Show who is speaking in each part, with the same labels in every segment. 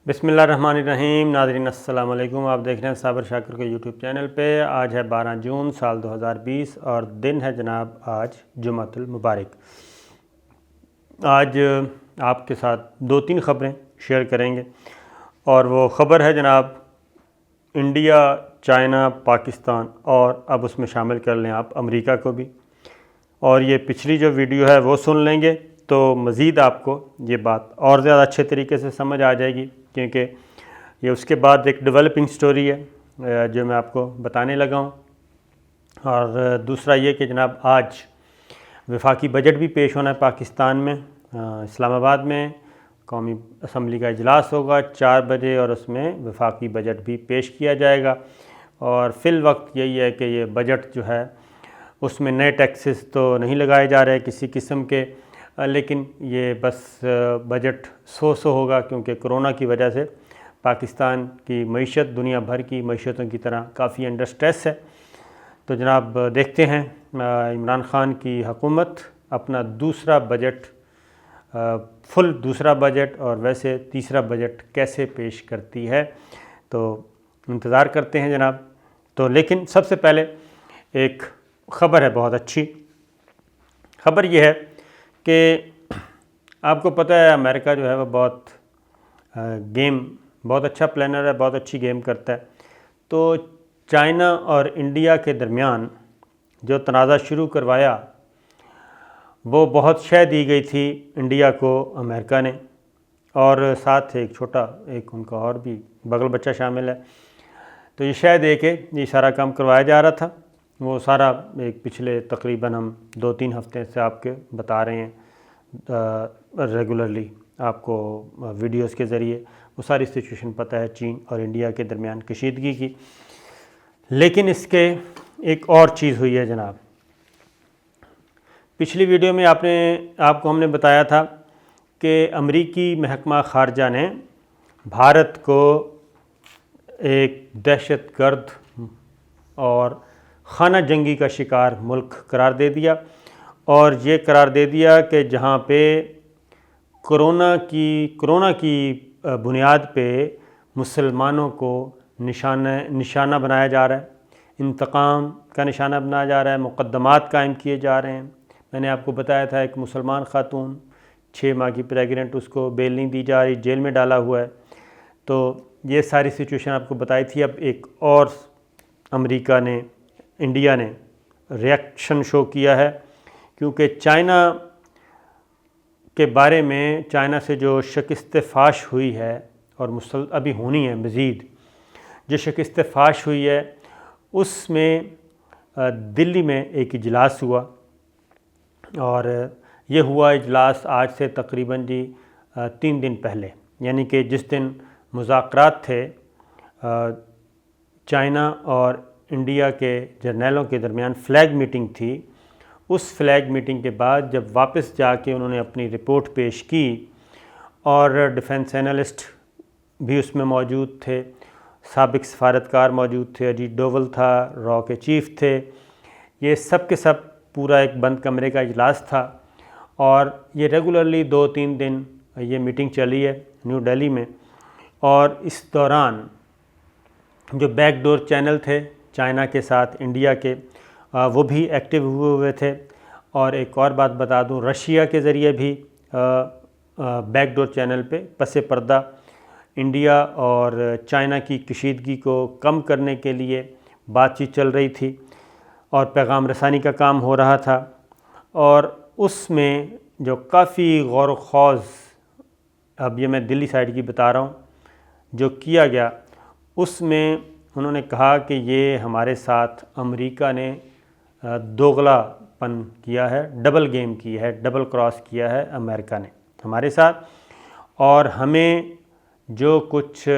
Speaker 1: بسم اللہ الرحمن الرحیم۔ ناظرین السلام علیکم، آپ دیکھ رہے ہیں صابر شاکر کے یوٹیوب چینل پہ۔ آج ہے 12 جون سال 2020 اور دن ہے جناب آج جمعۃ المبارک۔ آج آپ کے ساتھ 2-3 خبریں شیئر کریں گے اور وہ خبر ہے جناب انڈیا، چائنا، پاکستان اور اب اس میں شامل کر لیں آپ امریکہ کو بھی، اور یہ پچھلی جو ویڈیو ہے وہ سن لیں گے تو مزید آپ کو یہ بات اور زیادہ اچھے طریقے سے سمجھ آ جائے گی، کیونکہ یہ اس کے بعد ایک ڈیولپنگ سٹوری ہے جو میں آپ کو بتانے لگا ہوں۔ اور دوسرا یہ کہ جناب آج وفاقی بجٹ بھی پیش ہونا ہے پاکستان میں، اسلام آباد میں قومی اسمبلی کا اجلاس ہوگا 4 بجے اور اس میں وفاقی بجٹ بھی پیش کیا جائے گا۔ اور فی الوقت یہی ہے کہ یہ بجٹ جو ہے اس میں نئے ٹیکسز تو نہیں لگائے جا رہے کسی قسم کے، لیکن یہ بس بجٹ سو ہوگا، کیونکہ کرونا کی وجہ سے پاکستان کی معیشت دنیا بھر کی معیشتوں کی طرح کافی انڈر سٹریس ہے۔ تو جناب دیکھتے ہیں عمران خان کی حکومت اپنا دوسرا بجٹ، فل دوسرا بجٹ اور ویسے تیسرا بجٹ کیسے پیش کرتی ہے، تو انتظار کرتے ہیں جناب۔ تو لیکن سب سے پہلے ایک خبر ہے، بہت اچھی خبر یہ ہے کہ آپ کو پتہ ہے امریکہ جو ہے وہ بہت اچھا پلانر ہے، بہت اچھی گیم کرتا ہے۔ تو چائنا اور انڈیا کے درمیان جو تنازع شروع کروایا وہ بہت شے دی گئی تھی انڈیا کو امریکہ نے، اور ساتھ ایک ان کا اور بھی بغل بچہ شامل ہے۔ تو یہ شے دے کے یہ سارا کام کروایا جا رہا تھا، وہ سارا ایک پچھلے تقریباً ہم 2-3 ہفتے سے آپ کے بتا رہے ہیں ریگولرلی آپ کو ویڈیوز کے ذریعے، وہ ساری سچویشن پتہ ہے چین اور انڈیا کے درمیان کشیدگی کی۔ لیکن اس کے ایک اور چیز ہوئی ہے جناب، پچھلی ویڈیو میں آپ کو ہم نے بتایا تھا کہ امریکی محکمہ خارجہ نے بھارت کو ایک دہشت گرد اور خانہ جنگی کا شکار ملک قرار دے دیا، اور یہ قرار دے دیا کہ جہاں پہ کرونا کی بنیاد پہ مسلمانوں کو نشانہ بنایا جا رہا ہے، انتقام کا نشانہ بنایا جا رہا ہے، مقدمات قائم کیے جا رہے ہیں۔ میں نے آپ کو بتایا تھا ایک مسلمان خاتون 6 ماہ کی پریگننٹ، اس کو بیل نہیں دی جا رہی، جیل میں ڈالا ہوا ہے۔ تو یہ ساری سچویشن آپ کو بتائی تھی۔ اب ایک اور انڈیا نے ریئیکشن شو کیا ہے، کیونکہ چائنا کے بارے میں چائنا سے جو شکست فاش ہوئی ہے اور ابھی ہونی ہے مزید، جو شکست فاش ہوئی ہے اس میں دلی میں ایک اجلاس ہوا، اور یہ ہوا اجلاس آج سے تقریباً 3 دن پہلے، یعنی کہ جس دن مذاکرات تھے چائنا اور انڈیا کے جرنیلوں کے درمیان فلیگ میٹنگ تھی، اس فلیگ میٹنگ کے بعد جب واپس جا کے انہوں نے اپنی رپورٹ پیش کی، اور ڈیفنس اینالسٹ بھی اس میں موجود تھے، سابق سفارتکار موجود تھے، اجیت ڈوول تھا، را کے چیف تھے، یہ سب کے سب پورا ایک بند کمرے کا اجلاس تھا، اور یہ ریگولرلی 2-3 دن یہ میٹنگ چلی ہے نیو دہلی میں۔ اور اس دوران جو بیک ڈور چینل تھے چائنا کے ساتھ انڈیا کے، وہ بھی ایکٹیو ہوئے تھے، اور ایک اور بات بتا دوں، رشیا کے ذریعے بھی بیک ڈور چینل پہ پس پردہ انڈیا اور چائنا کی کشیدگی کو کم کرنے کے لیے بات چیت چل رہی تھی اور پیغام رسانی کا کام ہو رہا تھا۔ اور اس میں جو کافی غور و خوض، اب یہ میں دلی سائیڈ کی بتا رہا ہوں، جو کیا گیا اس میں انہوں نے کہا کہ یہ ہمارے ساتھ امریکہ نے دوغلا پن کیا ہے، ڈبل گیم کی ہے، ڈبل کراس کیا ہے امریکہ نے ہمارے ساتھ، اور ہمیں جو کچھ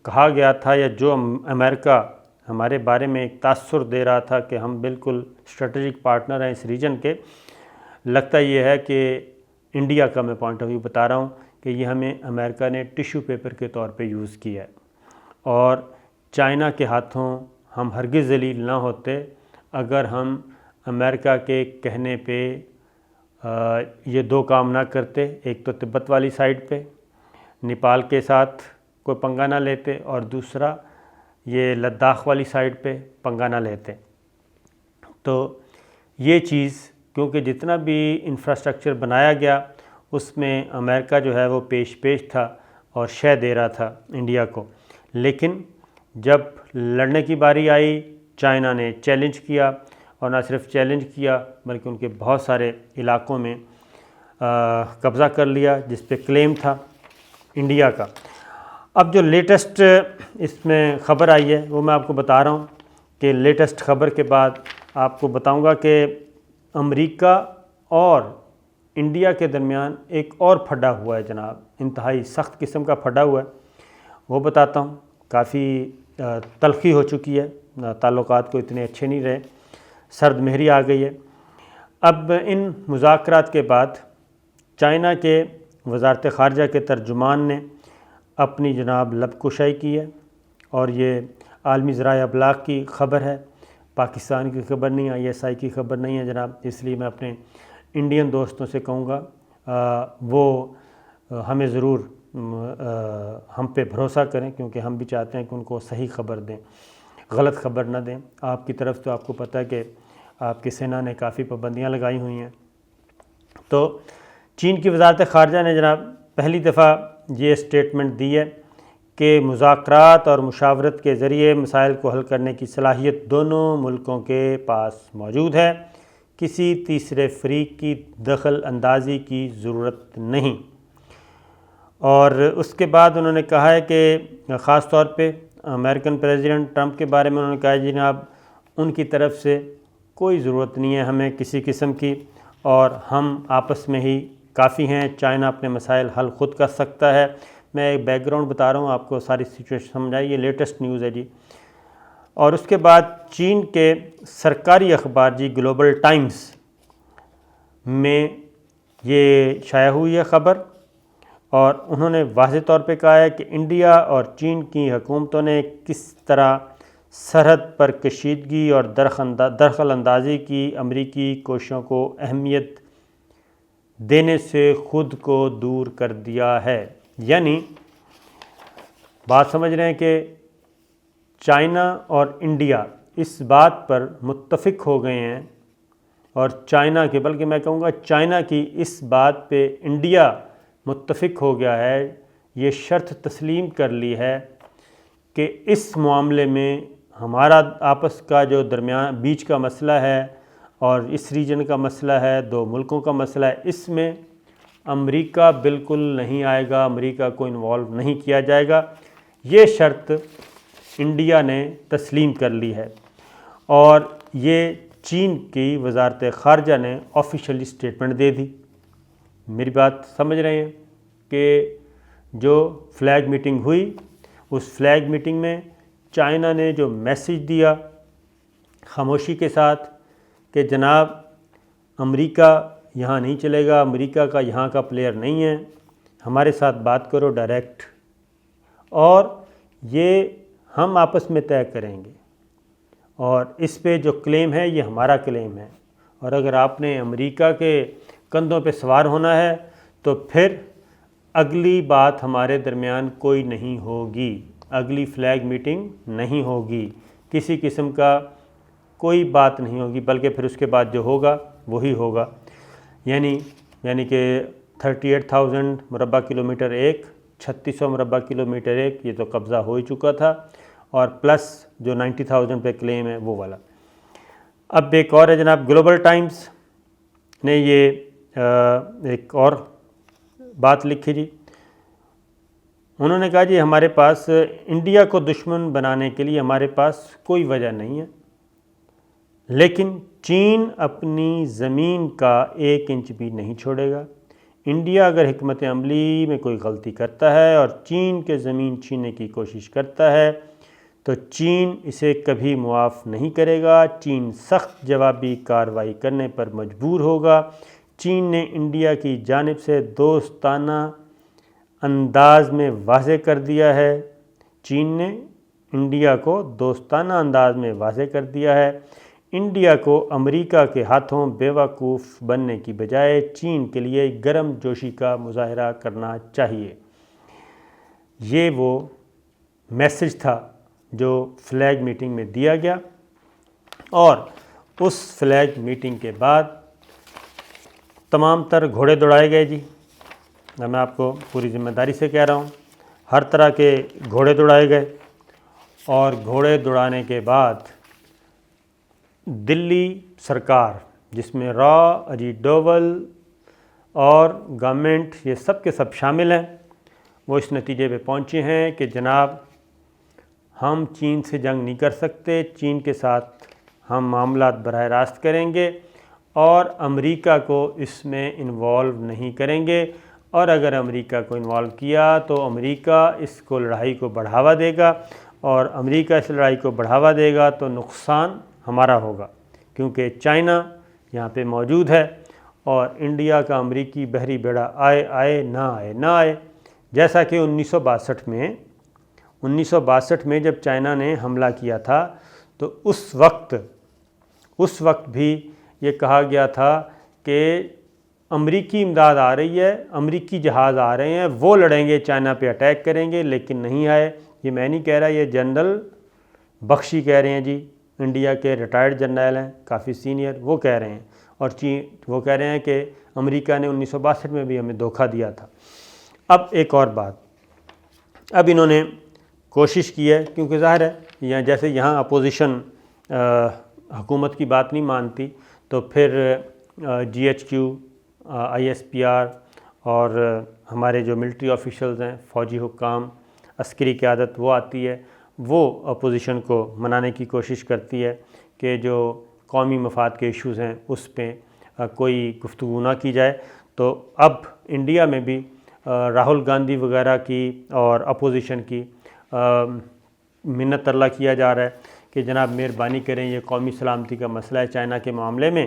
Speaker 1: کہا گیا تھا یا جو امریکہ ہمارے بارے میں ایک تاثر دے رہا تھا کہ ہم بالکل اسٹریٹجک پارٹنر ہیں اس ریجن کے، لگتا یہ ہے کہ انڈیا کا میں پوائنٹ آف ویو بتا رہا ہوں کہ یہ ہمیں امریکہ نے ٹیشو پیپر کے طور پہ یوز کیا ہے، اور چائنا کے ہاتھوں ہم ہرگز ذلیل نہ ہوتے اگر ہم امریکہ کے کہنے پہ یہ 2 کام نہ کرتے۔ ایک تو تبت والی سائڈ پہ نیپال کے ساتھ کوئی پنگا نہ لیتے، اور دوسرا یہ لداخ والی سائڈ پہ پنگا نہ لیتے۔ تو یہ چیز کیونکہ جتنا بھی انفراسٹرکچر بنایا گیا اس میں امریکہ جو ہے وہ پیش تھا اور شے دے رہا تھا انڈیا کو، لیکن جب لڑنے کی باری آئی چائنا نے چیلنج کیا، اور نہ صرف چیلنج کیا بلکہ ان کے بہت سارے علاقوں میں قبضہ کر لیا جس پہ کلیم تھا انڈیا کا۔ اب جو لیٹسٹ اس میں خبر آئی ہے وہ میں آپ کو بتا رہا ہوں کہ لیٹسٹ خبر کے بعد آپ کو بتاؤں گا کہ امریکہ اور انڈیا کے درمیان ایک اور پھڈا ہوا ہے جناب، انتہائی سخت قسم کا پھڈا ہوا ہے، وہ بتاتا ہوں۔ کافی تلخی ہو چکی ہے، تعلقات کو اتنے اچھے نہیں رہے، سرد مہری آ گئی ہے۔ اب ان مذاکرات کے بعد چائنا کے وزارت خارجہ کے ترجمان نے اپنی جناب لب کشائی کی ہے، اور یہ عالمی ذرائع ابلاغ کی خبر ہے، پاکستان کی خبر نہیں، ISI کی خبر نہیں ہے جناب۔ اس لیے میں اپنے انڈین دوستوں سے کہوں گا وہ ہمیں ضرور ہم پہ بھروسہ کریں، کیونکہ ہم بھی چاہتے ہیں کہ ان کو صحیح خبر دیں، غلط خبر نہ دیں۔ آپ کی طرف تو آپ کو پتہ ہے کہ آپ کی سینا نے کافی پابندیاں لگائی ہوئی ہیں۔ تو چین کی وزارت خارجہ نے جناب پہلی دفعہ یہ سٹیٹمنٹ دی ہے کہ مذاکرات اور مشاورت کے ذریعے مسائل کو حل کرنے کی صلاحیت دونوں ملکوں کے پاس موجود ہے، کسی تیسرے فریق کی دخل اندازی کی ضرورت نہیں۔ اور اس کے بعد انہوں نے کہا ہے کہ خاص طور پہ امریکن پریزیڈنٹ ٹرمپ کے بارے میں انہوں نے کہا ہے جناب ان کی طرف سے کوئی ضرورت نہیں ہے ہمیں کسی قسم کی، اور ہم آپس میں ہی کافی ہیں، چائنا اپنے مسائل حل خود کر سکتا ہے۔ میں ایک بیک گراؤنڈ بتا رہا ہوں آپ کو، ساری سچویشن سمجھائی، یہ لیٹسٹ نیوز ہے جی۔ اور اس کے بعد چین کے سرکاری اخبار جی گلوبل ٹائمز میں یہ شائع ہوئی ہے خبر، اور انہوں نے واضح طور پہ کہا ہے کہ انڈیا اور چین کی حکومتوں نے کس طرح سرحد پر کشیدگی اور دخل اندازی کی امریکی کوششوں کو اہمیت دینے سے خود کو دور کر دیا ہے۔ یعنی بات سمجھ رہے ہیں کہ چائنا اور انڈیا اس بات پر متفق ہو گئے ہیں، اور چائنا کے بلکہ میں کہوں گا چائنا کی اس بات پہ انڈیا متفق ہو گیا ہے، یہ شرط تسلیم کر لی ہے کہ اس معاملے میں ہمارا آپس کا جو درمیان بیچ کا مسئلہ ہے اور اس ریجن کا مسئلہ ہے، دو ملکوں کا مسئلہ ہے، اس میں امریکہ بالکل نہیں آئے گا، امریکہ کو انوالو نہیں کیا جائے گا۔ یہ شرط انڈیا نے تسلیم کر لی ہے، اور یہ چین کی وزارت خارجہ نے آفیشلی سٹیٹمنٹ دے دی۔ میری بات سمجھ رہے ہیں کہ جو فلیگ میٹنگ ہوئی اس فلیگ میٹنگ میں چائنا نے جو میسیج دیا خاموشی کے ساتھ کہ جناب امریکہ یہاں نہیں چلے گا، امریکہ کا یہاں کا پلیئر نہیں ہے، ہمارے ساتھ بات کرو ڈائریکٹ، اور یہ ہم آپس میں طے کریں گے، اور اس پہ جو کلیم ہے یہ ہمارا کلیم ہے، اور اگر آپ نے امریکہ کے کندھوں پہ سوار ہونا ہے تو پھر اگلی بات ہمارے درمیان کوئی نہیں ہوگی، اگلی فلیگ میٹنگ نہیں ہوگی، کسی قسم کا کوئی بات نہیں ہوگی، بلکہ پھر اس کے بعد جو ہوگا وہی ہوگا۔ یعنی کہ 38,000 مربع کلومیٹر ایک، 3600 مربع کلومیٹر ایک، یہ تو قبضہ ہو ہی چکا تھا، اور پلس جو 90,000 پہ کلیم ہے وہ والا۔ اب ایک اور ہے جناب، گلوبل ٹائمز نے یہ ایک اور بات لکھی جی، انہوں نے کہا جی ہمارے پاس انڈیا کو دشمن بنانے کے لیے ہمارے پاس کوئی وجہ نہیں ہے، لیکن چین اپنی زمین کا 1 انچ بھی نہیں چھوڑے گا۔ انڈیا اگر حکمت عملی میں کوئی غلطی کرتا ہے اور چین کے زمین چھیننے کی کوشش کرتا ہے تو چین اسے کبھی معاف نہیں کرے گا، چین سخت جوابی کارروائی کرنے پر مجبور ہوگا۔ چین نے انڈیا کی جانب سے دوستانہ انداز میں واضح کر دیا ہے، چین نے انڈیا کو دوستانہ انداز میں واضح کر دیا ہے، انڈیا کو امریکہ کے ہاتھوں بیوقوف بننے کی بجائے چین کے لیے گرم جوشی کا مظاہرہ کرنا چاہیے۔ یہ وہ میسج تھا جو فلیگ میٹنگ میں دیا گیا، اور اس فلیگ میٹنگ کے بعد تمام تر گھوڑے دوڑائے گئے جی۔ میں آپ کو پوری ذمہ داری سے کہہ رہا ہوں، ہر طرح کے گھوڑے دوڑائے گئے، اور گھوڑے دوڑانے کے بعد دلی سرکار، جس میں را، اجیت ڈوول اور گورنمنٹ یہ سب کے سب شامل ہیں، وہ اس نتیجے پہ پہنچے ہیں کہ جناب ہم چین سے جنگ نہیں کر سکتے، چین کے ساتھ ہم معاملات براہ راست کریں گے اور امریکہ کو اس میں انوالو نہیں کریں گے، اور اگر امریکہ کو انوالو کیا تو امریکہ اس کو لڑائی کو بڑھاوا دے گا، اور امریکہ اس لڑائی کو بڑھاوا دے گا تو نقصان ہمارا ہوگا، کیونکہ چائنا یہاں پہ موجود ہے، اور انڈیا کا امریکی بحری بیڑا آئے نہ آئے، جیسا کہ 1962 میں جب چائنا نے حملہ کیا تھا تو اس وقت بھی یہ کہا گیا تھا کہ امریکی امداد آ رہی ہے، امریکی جہاز آ رہے ہیں، وہ لڑیں گے، چائنا پہ اٹیک کریں گے، لیکن نہیں آئے۔ یہ میں نہیں کہہ رہا، یہ جنرل بخشی کہہ رہے ہیں جی، انڈیا کے ریٹائرڈ جنرل ہیں، کافی سینئر، وہ کہہ رہے ہیں، اور وہ کہہ رہے ہیں کہ امریکہ نے 1962 میں بھی ہمیں دھوکہ دیا تھا۔ اب ایک اور بات، اب انہوں نے کوشش کی ہے، کیونکہ ظاہر ہے جیسے یہاں اپوزیشن حکومت کی بات نہیں مانتی، تو پھر GHQ، ISPR اور ہمارے جو ملٹری آفیشلز ہیں، فوجی حکام، عسکری قیادت، وہ آتی ہے، وہ اپوزیشن کو منانے کی کوشش کرتی ہے کہ جو قومی مفاد کے ایشوز ہیں اس پہ کوئی گفتگو نہ کی جائے۔ تو اب انڈیا میں بھی راہل گاندھی وغیرہ کی اور اپوزیشن کی منت ترلا کیا جا رہا ہے کہ جناب مہربانی کریں، یہ قومی سلامتی کا مسئلہ ہے چائنا کے معاملے میں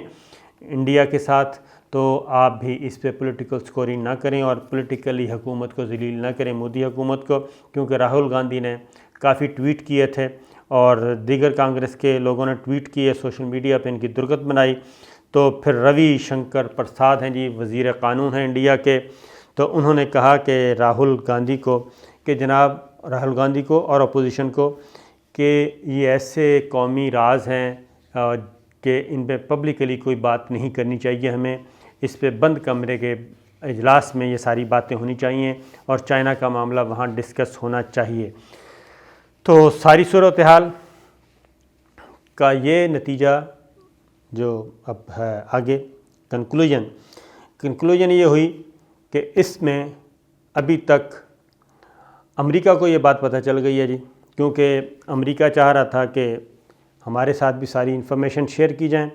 Speaker 1: انڈیا کے ساتھ، تو آپ بھی اس پہ پولیٹیکل سکورنگ نہ کریں اور پولیٹیکلی حکومت کو ذلیل نہ کریں، مودی حکومت کو، کیونکہ راہل گاندھی نے کافی ٹویٹ کیے تھے اور دیگر کانگریس کے لوگوں نے ٹویٹ کیے، سوشل میڈیا پہ ان کی درگت بنائی۔ تو پھر روی شنکر پرساد ہیں جی، وزیر قانون ہیں انڈیا کے، تو انہوں نے کہا کہ راہل گاندھی کو اور اپوزیشن کو کہ یہ ایسے قومی راز ہیں کہ ان پہ پبلکلی کوئی بات نہیں کرنی چاہیے، ہمیں اس پہ بند کمرے کے اجلاس میں یہ ساری باتیں ہونی چاہیے اور چائنا کا معاملہ وہاں ڈسکس ہونا چاہیے۔ تو ساری صورتحال کا یہ نتیجہ جو اب ہے آگے کنکلوژن یہ ہوئی کہ اس میں ابھی تک امریکہ کو یہ بات پتہ چل گئی ہے جی، کیونکہ امریکہ چاہ رہا تھا کہ ہمارے ساتھ بھی ساری انفارمیشن شیئر کی جائیں،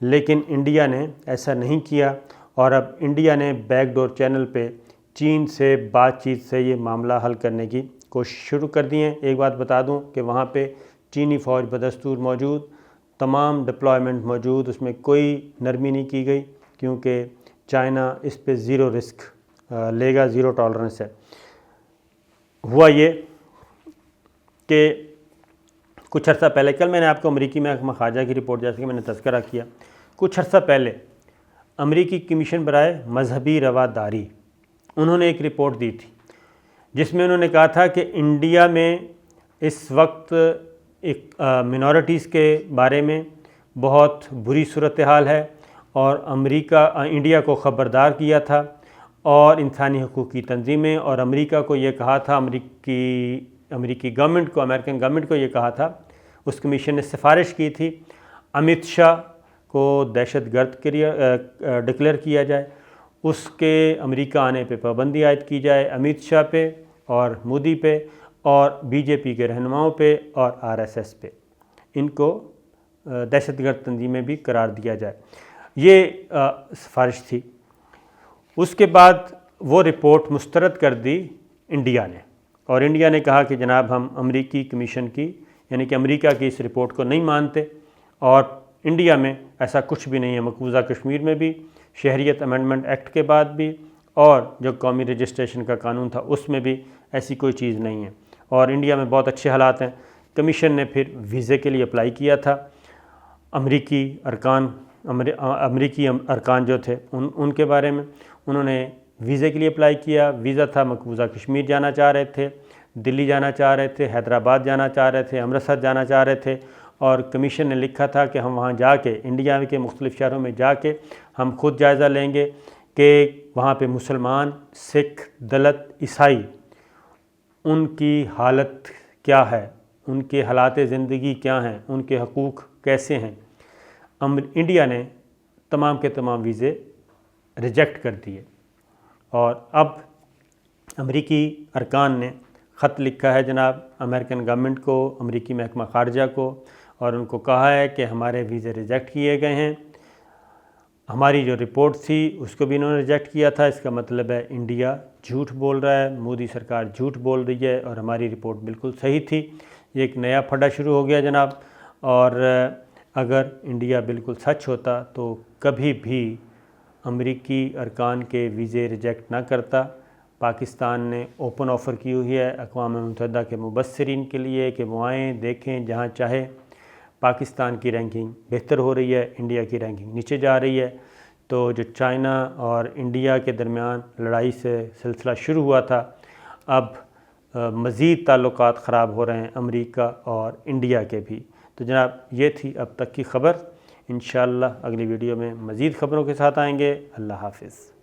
Speaker 1: لیکن انڈیا نے ایسا نہیں کیا، اور اب انڈیا نے بیک ڈور چینل پہ چین سے بات چیت سے یہ معاملہ حل کرنے کی کوشش شروع کر دی ہیں۔ ایک بات بتا دوں کہ وہاں پہ چینی فوج بدستور موجود، تمام ڈپلائمنٹ موجود، اس میں کوئی نرمی نہیں کی گئی، کیونکہ چائنا اس پہ زیرو رسک لے گا، زیرو ٹالرنس ہے۔ ہوا یہ کہ کچھ عرصہ پہلے، کل میں نے آپ کو امریکی محکمہ خارجہ کی رپورٹ جیسے کہ میں نے تذکرہ کیا، کچھ عرصہ پہلے امریکی کمیشن برائے مذہبی رواداری انہوں نے ایک رپورٹ دی تھی، جس میں انہوں نے کہا تھا کہ انڈیا میں اس وقت ایک منورٹیز کے بارے میں بہت بری صورتحال ہے، اور انڈیا کو خبردار کیا تھا، اور انسانی حقوق کی تنظیمیں اور امریکہ کو یہ کہا تھا، امریکی گورنمنٹ کو، امریکن گورنمنٹ کو یہ کہا تھا، اس کمیشن نے سفارش کی تھی امت شاہ کو دہشت گرد ڈکلیئر کیا جائے، اس کے امریکہ آنے پہ پابندی عائد کی جائے، امت شاہ پہ اور مودی پہ اور BJP کے رہنماؤں پہ اور RSS پہ، ان کو دہشت گرد تنظیمیں بھی قرار دیا جائے، یہ سفارش تھی۔ اس کے بعد وہ رپورٹ مسترد کر دی انڈیا نے، اور انڈیا نے کہا کہ جناب ہم امریکی کمیشن کی، یعنی کہ امریکہ کی اس رپورٹ کو نہیں مانتے، اور انڈیا میں ایسا کچھ بھی نہیں ہے، مقبوضہ کشمیر میں بھی، شہریت امینڈمنٹ ایکٹ کے بعد بھی، اور جو قومی رجسٹریشن کا قانون تھا اس میں بھی ایسی کوئی چیز نہیں ہے، اور انڈیا میں بہت اچھے حالات ہیں۔ کمیشن نے پھر ویزے کے لیے اپلائی کیا تھا، امریکی ارکان جو تھے ان کے بارے میں انہوں نے ویزے کے لیے اپلائی کیا، ویزا تھا، مقبوضہ کشمیر جانا چاہ رہے تھے، دلی جانا چاہ رہے تھے، حیدرآباد جانا چاہ رہے تھے، امرتسر جانا چاہ رہے تھے، اور کمیشن نے لکھا تھا کہ ہم وہاں جا کے انڈیا کے مختلف شہروں میں جا کے ہم خود جائزہ لیں گے کہ وہاں پہ مسلمان، سکھ، دلت، عیسائی ان کی حالت کیا ہے، ان کے حالات زندگی کیا ہیں، ان کے حقوق کیسے ہیں۔ انڈیا نے تمام کے تمام ویزے ریجیکٹ کر دیے، اور اب امریکی ارکان نے خط لکھا ہے جناب امریکن گورنمنٹ کو، امریکی محکمہ خارجہ کو، اور ان کو کہا ہے کہ ہمارے ویزے ریجیکٹ کیے گئے ہیں۔ ہماری جو رپورٹ تھی اس کو بھی انہوں نے ریجیکٹ کیا تھا۔ اس کا مطلب ہے انڈیا جھوٹ بول رہا ہے، مودی سرکار جھوٹ بول رہی ہے، اور ہماری رپورٹ بالکل صحیح تھی۔ یہ ایک نیا پھڈا شروع ہو گیا جناب، اور اگر انڈیا بالکل سچ ہوتا تو کبھی بھی امریکی ارکان کے ویزے ریجیکٹ نہ کرتا۔ پاکستان نے اوپن آفر کی ہوئی ہے اقوام متحدہ کے مبصرین کے لیے کہ وہ آئیں، دیکھیں جہاں چاہے۔ پاکستان کی رینکنگ بہتر ہو رہی ہے، انڈیا کی رینکنگ نیچے جا رہی ہے۔ تو جو چائنا اور انڈیا کے درمیان لڑائی سے سلسلہ شروع ہوا تھا، اب مزید تعلقات خراب ہو رہے ہیں امریکہ اور انڈیا کے بھی۔ تو جناب یہ تھی اب تک کی خبر۔ انشاءاللہ اگلی ویڈیو میں مزید خبروں کے ساتھ آئیں گے۔ اللہ حافظ۔